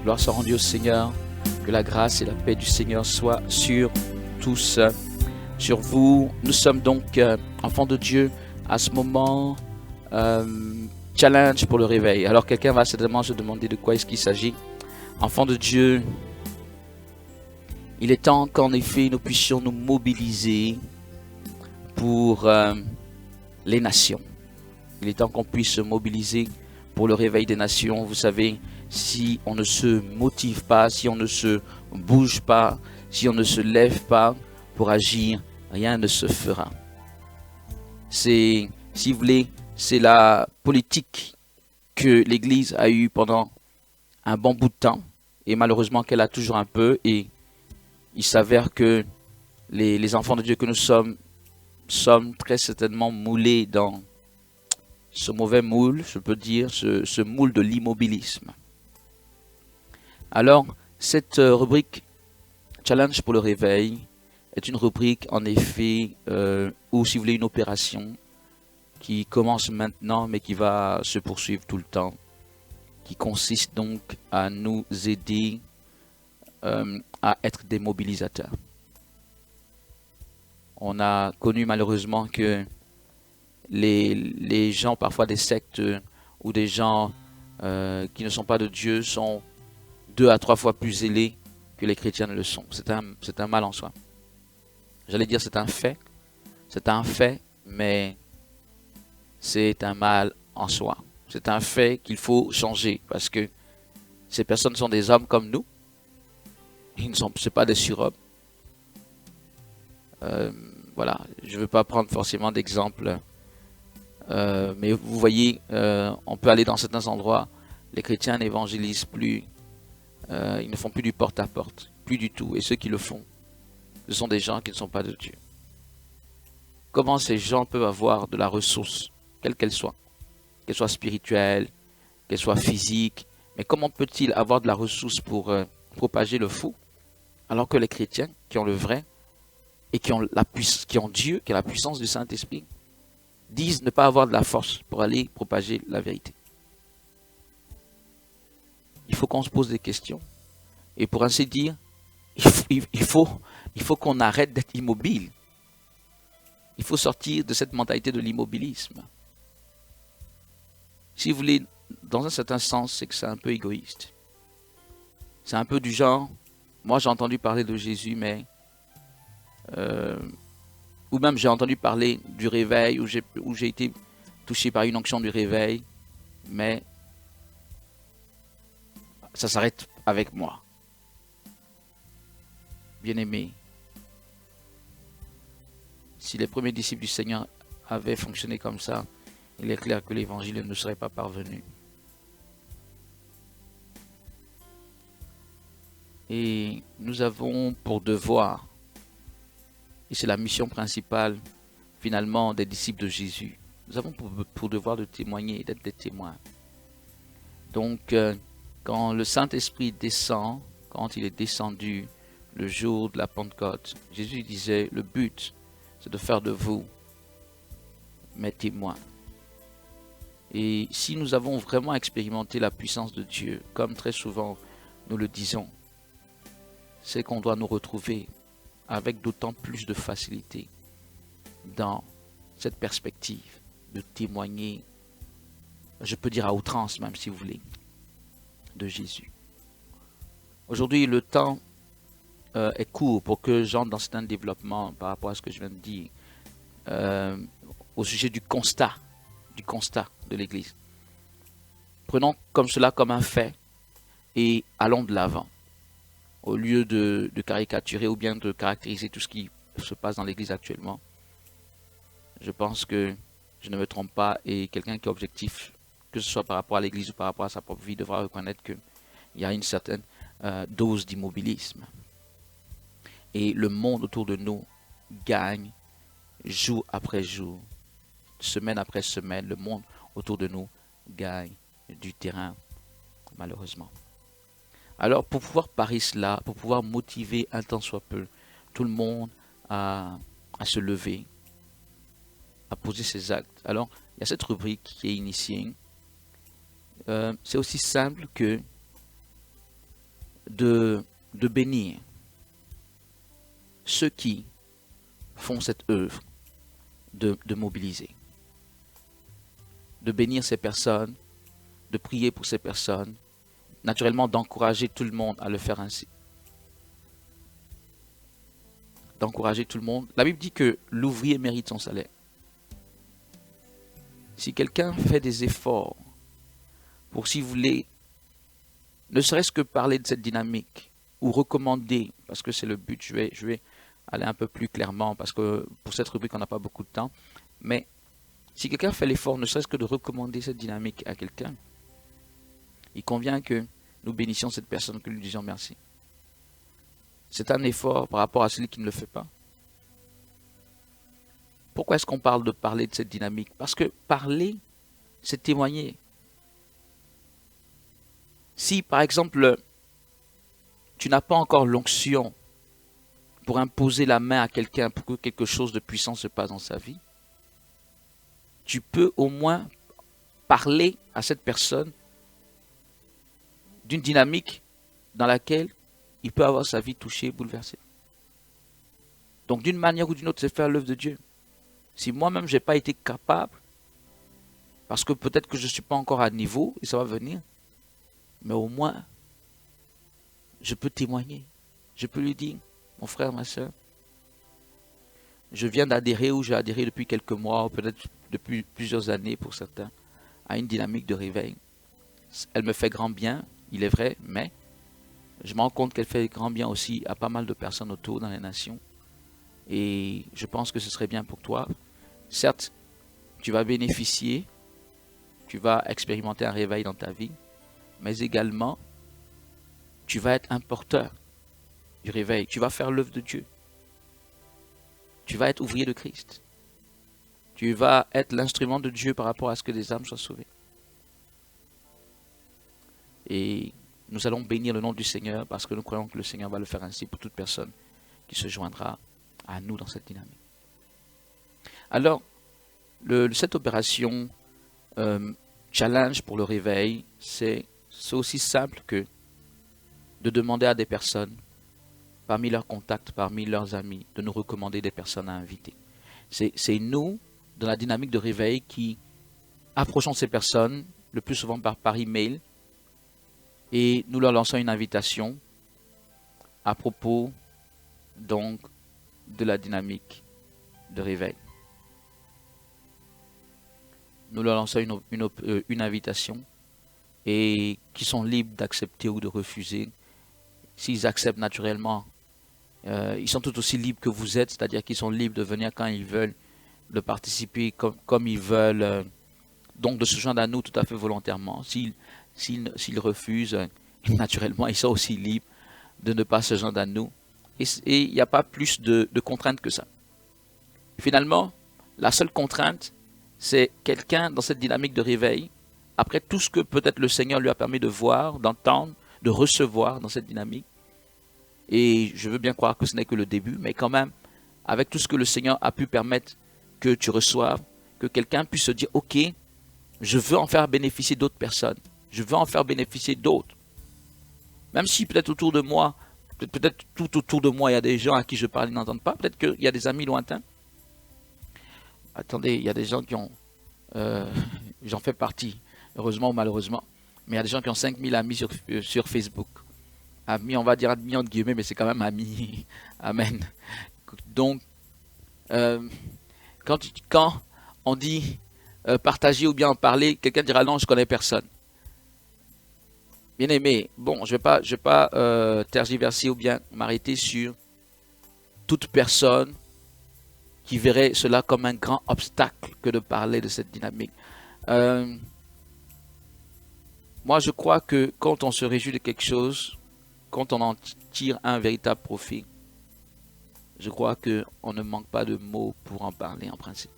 Gloire soit rendue au Seigneur. Que la grâce et la paix du Seigneur soient sur tous, sur vous. Nous sommes donc enfants de Dieu à ce moment challenge pour le réveil. Alors quelqu'un va certainement se demander de quoi est-ce qu'il s'agit. Enfants de Dieu, il est temps qu'en effet nous puissions nous mobiliser pour les nations. Il est temps qu'on puisse se mobiliser pour le réveil des nations. Vous savez, si on ne se motive pas, si on ne se bouge pas, si on ne se lève pas pour agir, rien ne se fera. C'est, si vous voulez, c'est la politique que l'Église a eue pendant un bon bout de temps, et malheureusement qu'elle a toujours un peu, et il s'avère que les enfants de Dieu que nous sommes très certainement moulés dans ce mauvais moule, je peux dire, ce moule de l'immobilisme. Alors, cette rubrique Challenge pour le réveil est une rubrique en effet, ou si vous voulez une opération qui commence maintenant mais qui va se poursuivre tout le temps, qui consiste donc à nous aider à être des mobilisateurs. On a connu malheureusement que les gens, parfois des sectes ou des gens qui ne sont pas de Dieu, sont 2 à 3 fois plus zélés que les chrétiens ne le sont. C'est un mal en soi. J'allais dire c'est un fait, mais c'est un mal en soi. C'est un fait qu'il faut changer parce que ces personnes sont des hommes comme nous. Ils ne sont pas des surhommes. Voilà, je ne veux pas prendre forcément d'exemple. Mais vous voyez, on peut aller dans certains endroits, les chrétiens n'évangélisent plus, ils ne font plus du porte-à-porte, plus du tout. Et ceux qui le font, ce sont des gens qui ne sont pas de Dieu. Comment ces gens peuvent avoir de la ressource, quelle qu'elle soit spirituelle, qu'elle soit physique, mais comment peut-il avoir de la ressource pour propager le faux, alors que les chrétiens qui ont le vrai et qui ont Dieu, qui a la puissance du Saint-Esprit, disent ne pas avoir de la force pour aller propager la vérité. Il faut qu'on se pose des questions. Et pour ainsi dire, il faut qu'on arrête d'être immobile. Il faut sortir de cette mentalité de l'immobilisme. Si vous voulez, dans un certain sens, c'est que c'est un peu égoïste. C'est un peu du genre, moi j'ai entendu parler de Jésus, mais ou même j'ai entendu parler du réveil, où j'ai été touché par une onction du réveil, mais ça s'arrête avec moi. Bien-aimés, si les premiers disciples du Seigneur avaient fonctionné comme ça, il est clair que l'évangile ne serait pas parvenu. Et nous avons pour devoir, et c'est la mission principale finalement des disciples de Jésus, nous avons pour devoir de témoigner et d'être des témoins. Donc, quand le Saint-Esprit descend, quand il est descendu le jour de la Pentecôte, Jésus disait, le but, c'est de faire de vous mes témoins. Et si nous avons vraiment expérimenté la puissance de Dieu, comme très souvent nous le disons, c'est qu'on doit nous retrouver avec d'autant plus de facilité dans cette perspective de témoigner, je peux dire à outrance même si vous voulez, de Jésus. Aujourd'hui, le temps est court pour que j'entre dans certains développements par rapport à ce que je viens de dire au sujet du constat de l'Église. Prenons comme cela comme un fait et allons de l'avant. Au lieu de caricaturer ou bien de caractériser tout ce qui se passe dans l'Église actuellement, je pense que je ne me trompe pas et quelqu'un qui est objectif, que ce soit par rapport à l'Église ou par rapport à sa propre vie, devra reconnaître qu'il y a une certaine dose d'immobilisme. Et le monde autour de nous gagne jour après jour, semaine après semaine. Le monde autour de nous gagne du terrain, malheureusement. Alors, pour pouvoir parer cela, pour pouvoir motiver un tant soit peu tout le monde à se lever, à poser ses actes. Alors, il y a cette rubrique qui est initiée. C'est aussi simple que de bénir ceux qui font cette œuvre de mobiliser, de bénir ces personnes, de prier pour ces personnes, naturellement d'encourager tout le monde à le faire ainsi. D'encourager tout le monde. La Bible dit que l'ouvrier mérite son salaire. Si quelqu'un fait des efforts pour, si vous voulez, ne serait-ce que parler de cette dynamique ou recommander, parce que c'est le but, je vais aller un peu plus clairement, parce que pour cette rubrique, on n'a pas beaucoup de temps, mais si quelqu'un fait l'effort, ne serait-ce que de recommander cette dynamique à quelqu'un, il convient que nous bénissions cette personne, que nous disions merci. C'est un effort par rapport à celui qui ne le fait pas. Pourquoi est-ce qu'on parle de parler de cette dynamique? Parce que parler, c'est témoigner. Si, par exemple, tu n'as pas encore l'onction pour imposer la main à quelqu'un pour que quelque chose de puissant se passe dans sa vie, tu peux au moins parler à cette personne d'une dynamique dans laquelle il peut avoir sa vie touchée, bouleversée. Donc d'une manière ou d'une autre, c'est faire l'œuvre de Dieu. Si moi-même, je n'ai pas été capable, parce que peut-être que je ne suis pas encore à niveau, et ça va venir, mais au moins, je peux témoigner. Je peux lui dire, mon frère, ma soeur, je viens d'adhérer ou j'ai adhéré depuis quelques mois, ou peut-être depuis plusieurs années pour certains, à une dynamique de réveil. Elle me fait grand bien, il est vrai, mais je me rends compte qu'elle fait grand bien aussi à pas mal de personnes autour dans les nations. Et je pense que ce serait bien pour toi. Certes, tu vas bénéficier, tu vas expérimenter un réveil dans ta vie, mais également, tu vas être un porteur du réveil. Tu vas faire l'œuvre de Dieu. Tu vas être ouvrier de Christ. Tu vas être l'instrument de Dieu par rapport à ce que des âmes soient sauvées. Et nous allons bénir le nom du Seigneur parce que nous croyons que le Seigneur va le faire ainsi pour toute personne qui se joindra à nous dans cette dynamique. Alors, cette opération challenge pour le réveil, c'est aussi simple que de demander à des personnes, parmi leurs contacts, parmi leurs amis, de nous recommander des personnes à inviter. C'est nous, dans la dynamique de réveil, qui approchons ces personnes, le plus souvent par email, et nous leur lançons une invitation à propos donc de la dynamique de réveil. Nous leur lançons une invitation et qui sont libres d'accepter ou de refuser. S'ils acceptent naturellement, ils sont tout aussi libres que vous êtes, c'est-à-dire qu'ils sont libres de venir quand ils veulent, de participer comme ils veulent, donc de se joindre à nous tout à fait volontairement. S'ils refusent, naturellement, ils sont aussi libres de ne pas se joindre à nous. Et il n'y a pas plus de contraintes que ça. Finalement, la seule contrainte, c'est quelqu'un dans cette dynamique de réveil, après tout ce que peut-être le Seigneur lui a permis de voir, d'entendre, de recevoir dans cette dynamique. Et je veux bien croire que ce n'est que le début, mais quand même, avec tout ce que le Seigneur a pu permettre que tu reçoives, que quelqu'un puisse se dire, ok, je veux en faire bénéficier d'autres personnes. Je veux en faire bénéficier d'autres. Même si peut-être autour de moi, peut-être tout autour de moi, il y a des gens à qui je parle, ils n'entendent pas. Peut-être qu'il y a des amis lointains. Attendez, il y a des gens qui ont... j'en fais partie, heureusement ou malheureusement. Mais il y a des gens qui ont 5000 amis sur Facebook. Amis, on va dire amis entre guillemets, mais c'est quand même amis. Amen. Donc, quand on dit partager ou bien en parler, quelqu'un dira non, je connais personne. Bien aimé, bon, je vais pas tergiverser ou bien m'arrêter sur toute personne qui verrait cela comme un grand obstacle que de parler de cette dynamique. Moi, je crois que quand on se réjouit de quelque chose, quand on en tire un véritable profit, je crois qu'on ne manque pas de mots pour en parler en principe.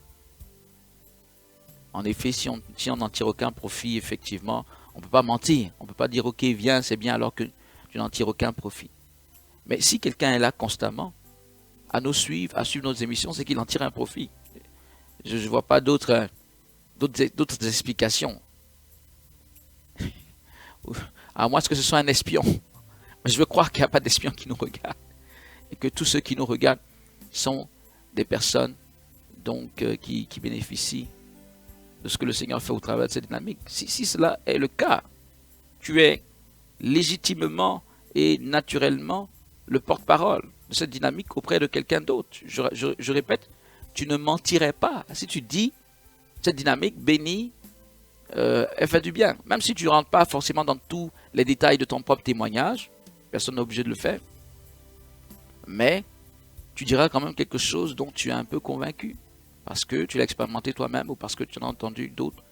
En effet, si on n'en tire aucun profit, effectivement, on ne peut pas mentir. On ne peut pas dire, ok, viens, c'est bien, alors que tu n'en tires aucun profit. Mais si quelqu'un est là constamment, à nous suivre, à suivre nos émissions, c'est qu'il en tire un profit. Je ne vois pas d'autres explications. À moins que ce soit un espion. je veux croire qu'il n'y a pas d'espions qui nous regardent et que tous ceux qui nous regardent sont des personnes donc qui bénéficient de ce que le Seigneur fait au travers de cette dynamique. Si cela est le cas, tu es légitimement et naturellement le porte-parole de cette dynamique auprès de quelqu'un d'autre. Je répète, tu ne mentirais pas si tu dis cette dynamique bénie, elle fait du bien. Même si tu ne rentres pas forcément dans tous les détails de ton propre témoignage, personne n'est obligé de le faire. Mais tu diras quand même quelque chose dont tu es un peu convaincu. Parce que tu l'as expérimenté toi-même ou parce que tu en as entendu d'autres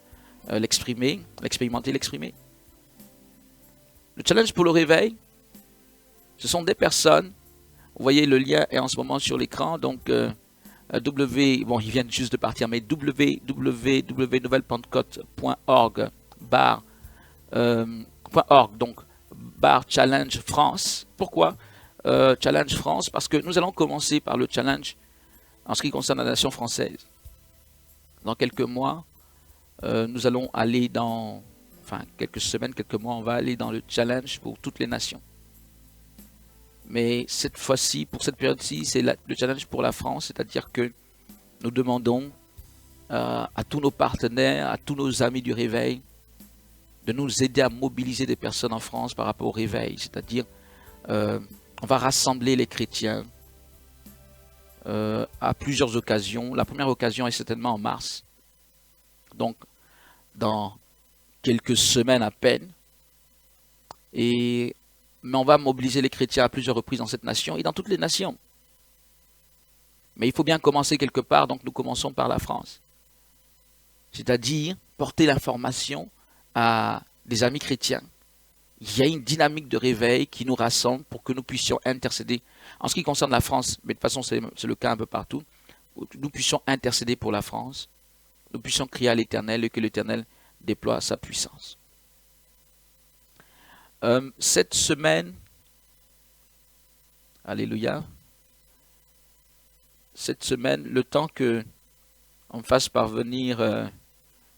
l'expérimenter, l'exprimer. Le challenge pour le réveil, ce sont des personnes. Vous voyez, le lien est en ce moment sur l'écran. Donc, bon, ils viennent juste de partir, mais www.nouvellepentecôte.org donc challenge France. Pourquoi challenge France? Parce que nous allons commencer par le challenge en ce qui concerne la nation française. Dans quelques mois, nous allons aller dans, quelques semaines, quelques mois, on va aller dans le challenge pour toutes les nations. Mais cette fois-ci, pour cette période-ci, c'est le challenge pour la France, c'est-à-dire que nous demandons à tous nos partenaires, à tous nos amis du réveil, de nous aider à mobiliser des personnes en France par rapport au réveil. C'est-à-dire, on va rassembler les chrétiens à plusieurs occasions. La première occasion est certainement en mars. Donc, dans quelques semaines à peine. Mais on va mobiliser les chrétiens à plusieurs reprises dans cette nation et dans toutes les nations. Mais il faut bien commencer quelque part, donc nous commençons par la France. C'est-à-dire porter l'information à des amis chrétiens. Il y a une dynamique de réveil qui nous rassemble pour que nous puissions intercéder. En ce qui concerne la France, mais de toute façon c'est le cas un peu partout, nous puissions intercéder pour la France, nous puissions crier à l'Éternel et que l'Éternel déploie sa puissance. Cette semaine, alléluia, cette semaine, le temps que on me fasse parvenir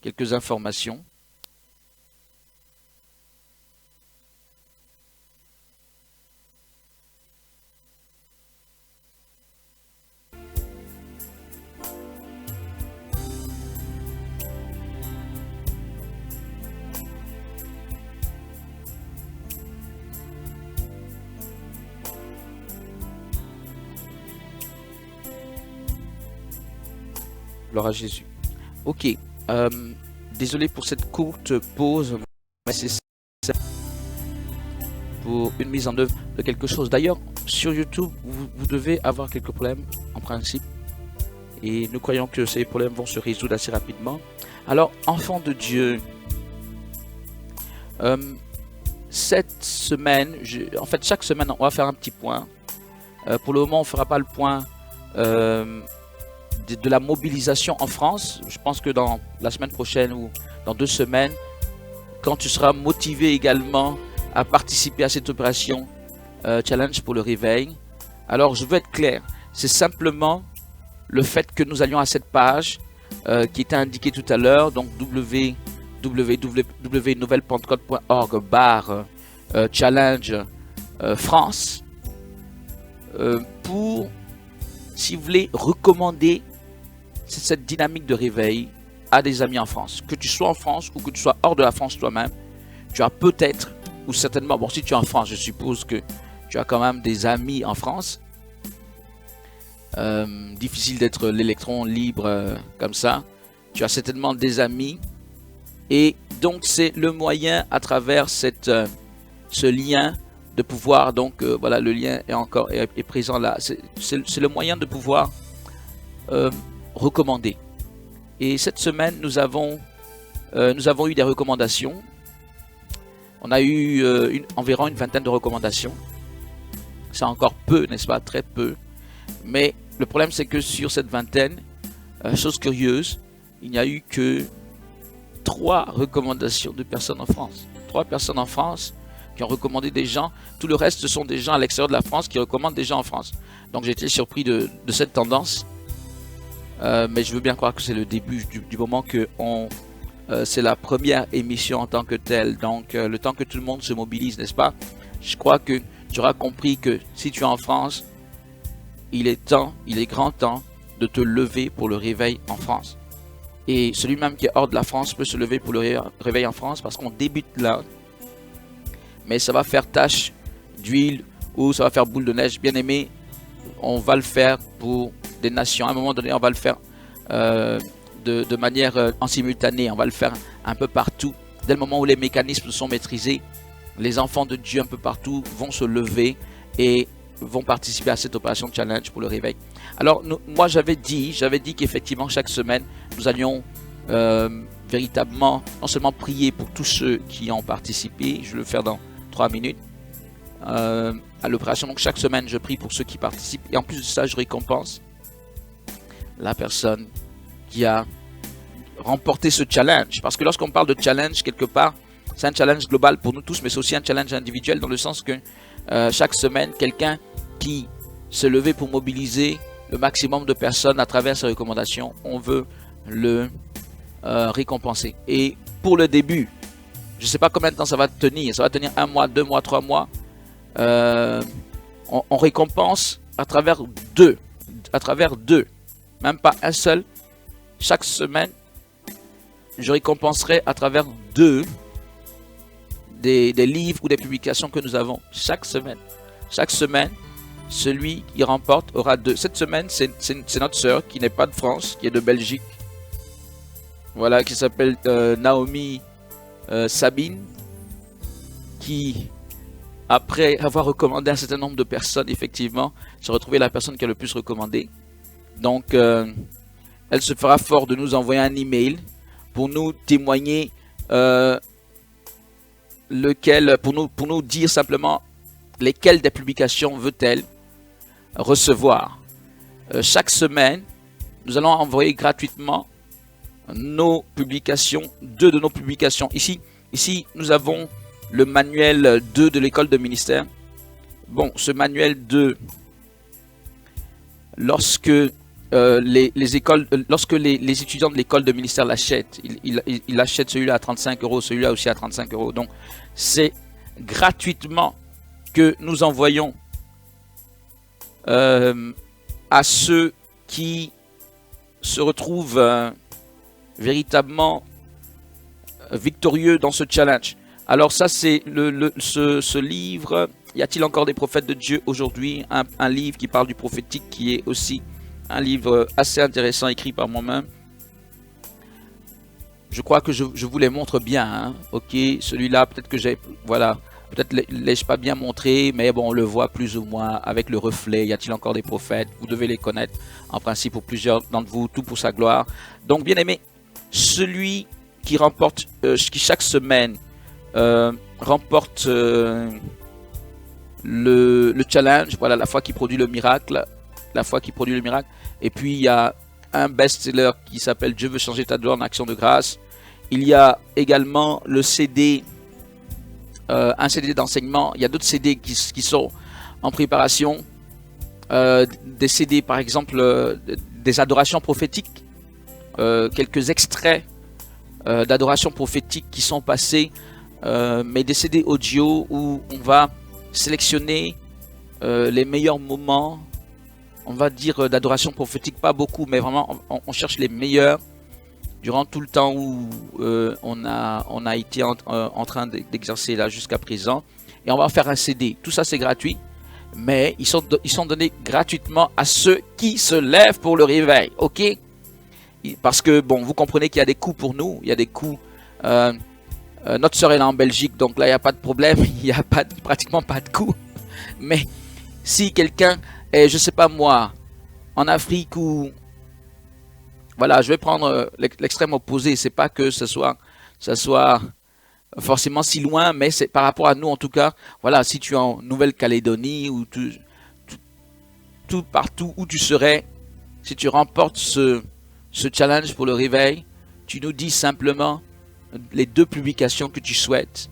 quelques informations. Gloire à Jésus. Ok. Désolé pour cette courte pause. C'est pour une mise en œuvre de quelque chose. D'ailleurs, sur YouTube, vous devez avoir quelques problèmes en principe. Et nous croyons que ces problèmes vont se résoudre assez rapidement. Alors, enfants de Dieu, cette semaine, en fait, chaque semaine, on va faire un petit point. Pour le moment, on ne fera pas le point de la mobilisation en France. Je pense que dans la semaine prochaine ou dans 2 semaines, quand tu seras motivé également à participer à cette opération Challenge pour le réveil. Alors, je veux être clair, c'est simplement le fait que nous allions à cette page qui était indiquée tout à l'heure, donc www.nouvellepentecôte.org challenge France pour, si vous voulez, recommander cette dynamique de réveil à des amis en France. Que tu sois en France ou que tu sois hors de la France toi-même, tu as peut-être, ou certainement, bon, si tu es en France, je suppose que tu as quand même des amis en France. Difficile d'être l'électron libre comme ça. Tu as certainement des amis. Et donc, c'est le moyen à travers ce lien de pouvoir, donc voilà, le lien est présent là. C'est le moyen de pouvoir recommander. Et cette semaine, nous avons eu des recommandations. On a eu environ une vingtaine de recommandations. C'est encore peu, n'est-ce pas? Très peu. Mais le problème, c'est que sur cette vingtaine, chose curieuse, il n'y a eu que 3 recommandations de personnes en France. 3 personnes en France qui ont recommandé des gens. Tout le reste, ce sont des gens à l'extérieur de la France qui recommandent des gens en France. Donc j'ai été surpris de cette tendance. Mais je veux bien croire que c'est le début du moment que c'est la première émission en tant que telle. Donc le temps que tout le monde se mobilise, n'est-ce pas? Je crois que tu auras compris que si tu es en France, il est grand temps de te lever pour le réveil en France. Et celui même qui est hors de la France peut se lever pour le réveil en France parce qu'on débute là. Mais ça va faire tache d'huile ou ça va faire boule de neige. Bien aimé, on va le faire pour des nations. À un moment donné, on va le faire de manière en simultané. On va le faire un peu partout. Dès le moment où les mécanismes sont maîtrisés, les enfants de Dieu un peu partout vont se lever et vont participer à cette opération challenge pour le réveil. Alors moi j'avais dit qu'effectivement chaque semaine nous allions véritablement non seulement prier pour tous ceux qui ont participé, je vais le faire dans 3 minutes à l'opération. Donc chaque semaine je prie pour ceux qui participent et en plus de ça je récompense la personne qui a remporté ce challenge, parce que lorsqu'on parle de challenge quelque part, c'est un challenge global pour nous tous, mais c'est aussi un challenge individuel dans le sens que chaque semaine, quelqu'un qui se levait pour mobiliser le maximum de personnes à travers ses recommandations, on veut le récompenser. Et pour le début, je ne sais pas combien de temps ça va tenir 1 mois, 2 mois, 3 mois. On récompense à travers deux, même pas un seul. Chaque semaine, je récompenserai à travers 2 des livres ou des publications que nous avons chaque semaine. Chaque semaine, celui qui remporte aura 2. Cette semaine, c'est notre sœur qui n'est pas de France, qui est de Belgique. Voilà, qui s'appelle Naomi Sabine, qui, après avoir recommandé un certain nombre de personnes, effectivement, s'est retrouvée la personne qui a le plus recommandé. Donc, elle se fera fort de nous envoyer un email pour nous témoigner pour nous dire simplement lesquelles des publications veut-elle recevoir. Chaque semaine, nous allons envoyer gratuitement nos publications, 2 de nos publications. Ici, nous avons le manuel 2 de l'école de ministère. Bon, ce manuel 2, lorsque lorsque les étudiants de l'école de ministère l'achètent, ils achètent celui-là à 35 €, celui-là aussi à 35 €. Donc, c'est gratuitement que nous envoyons à ceux qui se retrouvent véritablement victorieux dans ce challenge. Alors ça, c'est ce livre. Y a-t-il encore des prophètes de Dieu aujourd'hui? Un livre qui parle du prophétique, qui est aussi un livre assez intéressant écrit par moi-même. Je crois que je vous les montre bien. Hein. Ok, celui-là, peut-être que peut-être l'ai-je pas bien montré, mais bon, on le voit plus ou moins avec le reflet. Y a-t-il encore des prophètes? Vous devez les connaître en principe pour plusieurs d'entre vous, tout pour sa gloire. Donc, bien aimé, celui qui remporte, qui chaque semaine remporte le challenge, voilà, la foi qui produit le miracle, Et puis il y a un best-seller qui s'appelle Dieu veut changer ta douleur en action de grâce. Il y a également le CD, un CD d'enseignement. Il y a d'autres CD qui sont en préparation. Des CD par exemple des adorations prophétiques, quelques extraits d'adorations prophétiques qui sont passés, mais des CD audio où on va sélectionner les meilleurs moments, on va dire d'adoration prophétique, pas beaucoup, mais vraiment on cherche les meilleurs durant tout le temps où on a été en train d'exercer là jusqu'à présent, et on va faire un CD. Tout ça c'est gratuit, mais ils sont donnés gratuitement à ceux qui se lèvent pour le réveil, ok? Parce que bon, vous comprenez qu'il y a des coûts pour nous, il y a des coûts. Notre sœur est là en Belgique, donc là il n'y a pas de problème, il n'y a pratiquement pas de coût. Mais si quelqu'un est, je sais pas moi, en Afrique ou voilà, je vais prendre l'extrême opposé. C'est pas que ça soit forcément si loin, mais c'est par rapport à nous en tout cas. Voilà, si tu es en Nouvelle-Calédonie ou tout partout où tu serais, si tu remportes ce challenge pour le réveil, tu nous dis simplement les 2 publications que tu souhaites.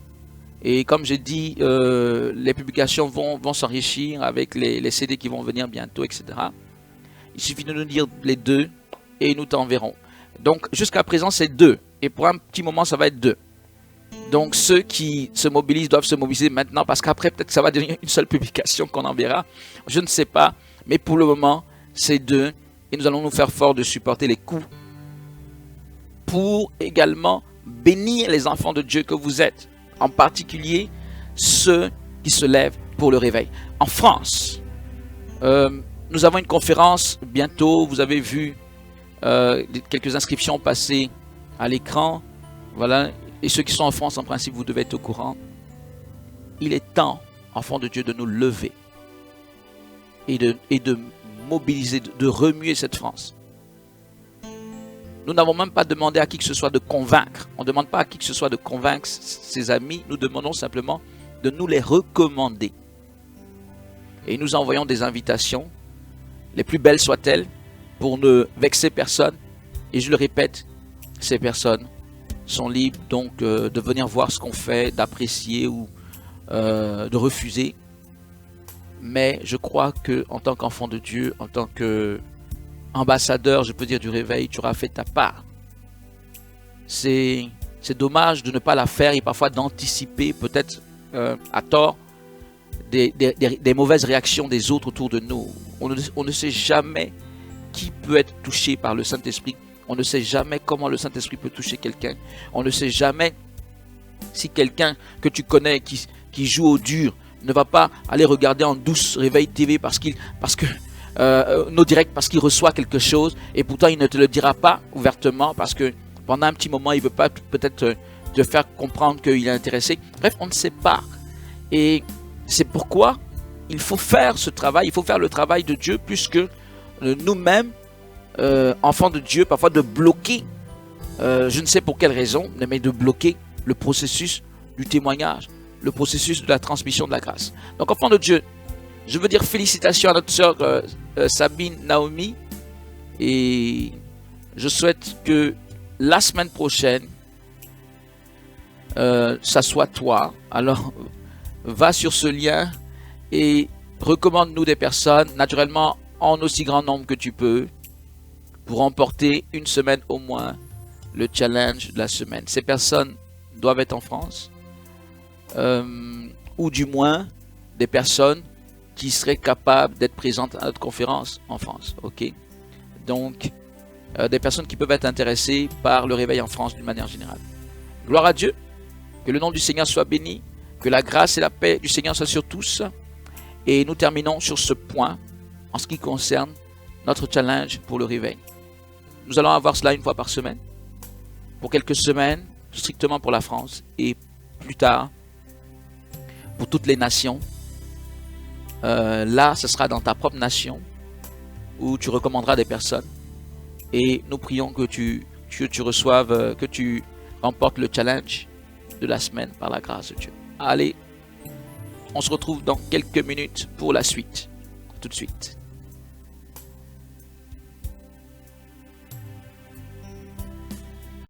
Et comme j'ai dit, les publications vont s'enrichir avec les CD qui vont venir bientôt, etc. Il suffit de nous dire les 2 et nous t'enverrons. Donc jusqu'à présent c'est 2. Et pour un petit moment ça va être 2. Donc ceux qui se mobilisent doivent se mobiliser maintenant parce qu'après peut-être que ça va devenir une seule publication qu'on enverra. Je ne sais pas, mais pour le moment, c'est deux. Et nous allons nous faire fort de supporter les coûts pour également bénir les enfants de Dieu que vous êtes. En particulier ceux qui se lèvent pour le réveil. En France, nous avons une conférence bientôt. Vous avez vu quelques inscriptions passer à l'écran. Voilà. Et ceux qui sont en France, en principe, vous devez être au courant. Il est temps, enfants de Dieu, de nous lever et de mobiliser, de remuer cette France. Nous n'avons même pas demandé à qui que ce soit de convaincre. On ne demande pas à qui que ce soit de convaincre ses amis. Nous demandons simplement de nous les recommander. Et nous envoyons des invitations, les plus belles soient-elles, pour ne vexer personne. Et je le répète, ces personnes sont libres donc de venir voir ce qu'on fait, d'apprécier ou de refuser. Mais je crois que en tant qu'enfant de Dieu, en tant qu'ambassadeur, je peux dire, du réveil, tu auras fait ta part. C'est dommage de ne pas la faire et parfois d'anticiper peut-être à tort des mauvaises réactions des autres autour de nous. On ne sait jamais qui peut être touché par le Saint-Esprit. On ne sait jamais comment le Saint-Esprit peut toucher quelqu'un. On ne sait jamais si quelqu'un que tu connais qui joue au dur ne va pas aller regarder en douce Réveil TV parce que nos directs, parce qu'il reçoit quelque chose et pourtant il ne te le dira pas ouvertement parce que pendant un petit moment il ne veut pas peut-être te faire comprendre qu'il est intéressé. Bref, on ne sait pas. Et c'est pourquoi il faut faire ce travail, il faut faire le travail de Dieu plus que nous-mêmes, enfants de Dieu, parfois de bloquer, je ne sais pour quelle raison, mais de bloquer le processus du témoignage, le processus de la transmission de la grâce. Donc, enfants de Dieu, je veux dire félicitations à notre sœur Sabine Naomi et je souhaite que la semaine prochaine, ça soit toi. Alors, va sur ce lien et recommande-nous des personnes, naturellement en aussi grand nombre que tu peux, pour remporter une semaine au moins le challenge de la semaine. Ces personnes doivent être en France, ou du moins des personnes qui seraient capables d'être présentes à notre conférence en France. Ok? Donc, des personnes qui peuvent être intéressées par le réveil en France d'une manière générale. Gloire à Dieu, que le nom du Seigneur soit béni, que la grâce et la paix du Seigneur soient sur tous. Et nous terminons sur ce point en ce qui concerne notre challenge pour le réveil. Nous allons avoir cela une fois par semaine, pour quelques semaines, strictement pour la France, et plus tard, pour toutes les nations. Là, ce sera dans ta propre nation, où tu recommanderas des personnes. Et nous prions que tu reçoives, que tu remportes le challenge de la semaine par la grâce de Dieu. Allez, on se retrouve dans quelques minutes pour la suite. Tout de suite.